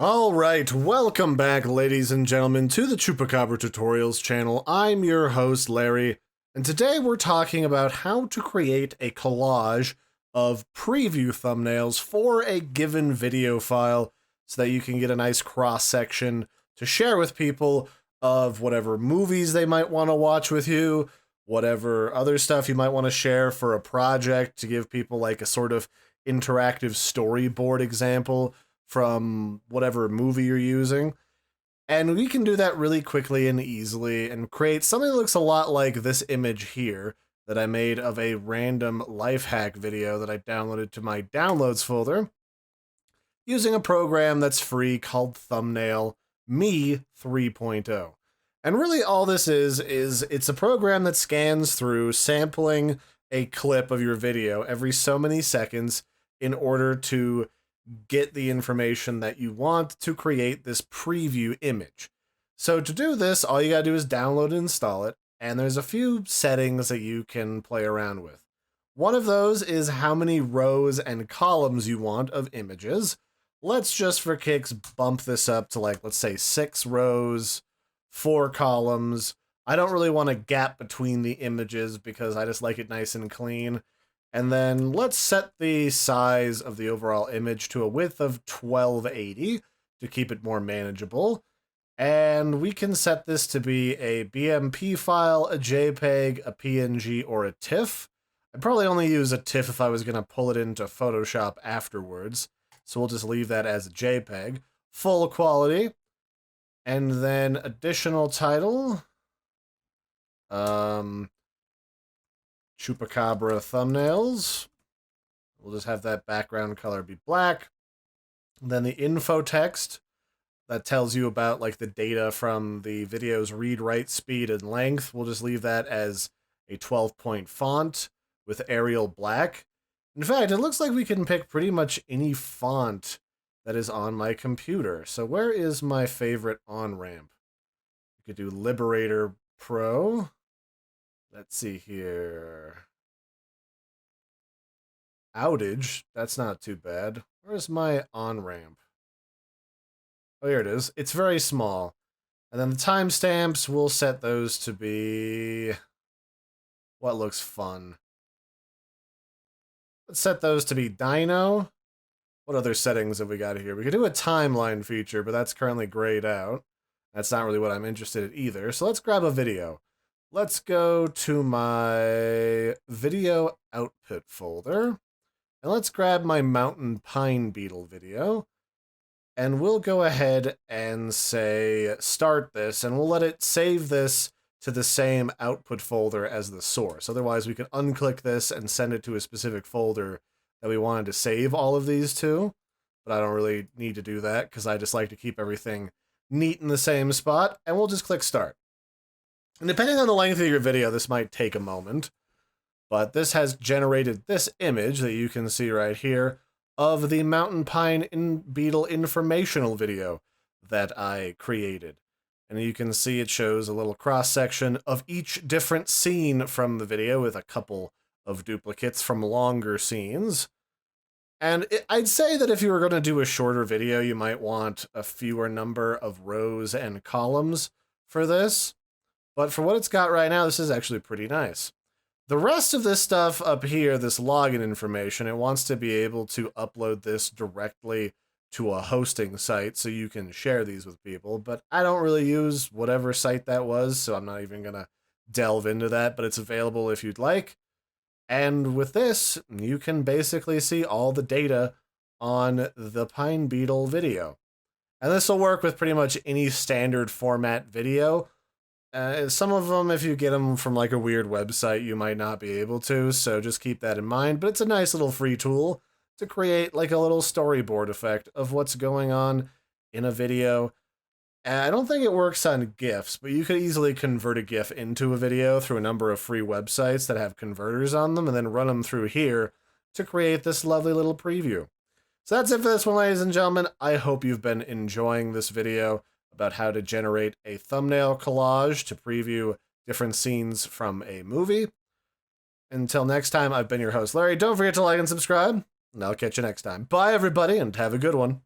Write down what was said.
Alright, welcome back, ladies and gentlemen, to the Chupacabra Tutorials channel. I'm your host, Larry, and today we're talking about how to create a collage of preview thumbnails for a given video file so that you can get a nice cross-section to share with people of whatever movies they might want to watch with you, whatever other stuff you might want to share for a project to give people like a sort of interactive storyboard example from whatever movie you're using. And we can do that really quickly and easily and create something that looks a lot like this image here that I made of a random life hack video that I downloaded to my downloads folder using a program that's free called Thumbnail Me 3.0. And really all this is it's a program that scans through sampling a clip of your video every so many seconds in order to get the information that you want to create this preview image. So to do this, all you gotta do is download and install it, and there's a few settings that you can play around with. One of those is how many rows and columns you want of images. Let's just for kicks bump this up to like, let's say 6 rows, 4 columns. I don't really want a gap between the images because I just like it nice and clean. And then let's set the size of the overall image to a width of 1280 to keep it more manageable. And we can set this to be a BMP file, a JPEG, a PNG, or a TIFF. I'd probably only use a TIFF if I was going to pull it into Photoshop afterwards. So we'll just leave that as a JPEG. Full quality. And then additional title. Chupacabra thumbnails. We'll just have that background color be black. And then the info text that tells you about like the data from the video's read, write speed, and length. We'll just leave that as a 12-point font with Arial black. In fact, it looks like we can pick pretty much any font that is on my computer. So where is my favorite on-ramp? We could do Liberator Pro. Let's see here. Outage. That's not too bad. Where's my on-ramp? Oh, here it is. It's very small. And then the timestamps, we'll set those to be what looks fun. Let's set those to be Dino. What other settings have we got here? We could do a timeline feature, but that's currently grayed out. That's not really what I'm interested in either. So let's grab a video. Let's go to my video output folder, and let's grab my mountain pine beetle video, and we'll go ahead and say start this, and we'll let it save this to the same output folder as the source. Otherwise, we could unclick this and send it to a specific folder that we wanted to save all of these to, but I don't really need to do that because I just like to keep everything neat in the same spot, and we'll just click start. And depending on the length of your video, this might take a moment, but this has generated this image that you can see right here of the mountain pine beetle informational video that I created. And you can see it shows a little cross-section of each different scene from the video with a couple of duplicates from longer scenes. And I'd say that if you were going to do a shorter video, you might want a fewer number of rows and columns for this. But for what it's got right now, this is actually pretty nice. The rest of this stuff up here, this login information, it wants to be able to upload this directly to a hosting site so you can share these with people. But I don't really use whatever site that was, so I'm not even going to delve into that, but it's available if you'd like. And with this, you can basically see all the data on the pine beetle video. And this will work with pretty much any standard format video. Some of them, if you get them from like a weird website, you might not be able to, so just keep that in mind. But it's a nice little free tool to create like a little storyboard effect of what's going on in a video. And I don't think it works on GIFs, but you could easily convert a GIF into a video through a number of free websites that have converters on them and then run them through here to create this lovely little preview. So that's it for this one, ladies and gentlemen. I hope you've been enjoying this video about how to generate a thumbnail collage to preview different scenes from a movie. Until next time, I've been your host, Larry. Don't forget to like and subscribe, and I'll catch you next time. Bye, everybody, and have a good one.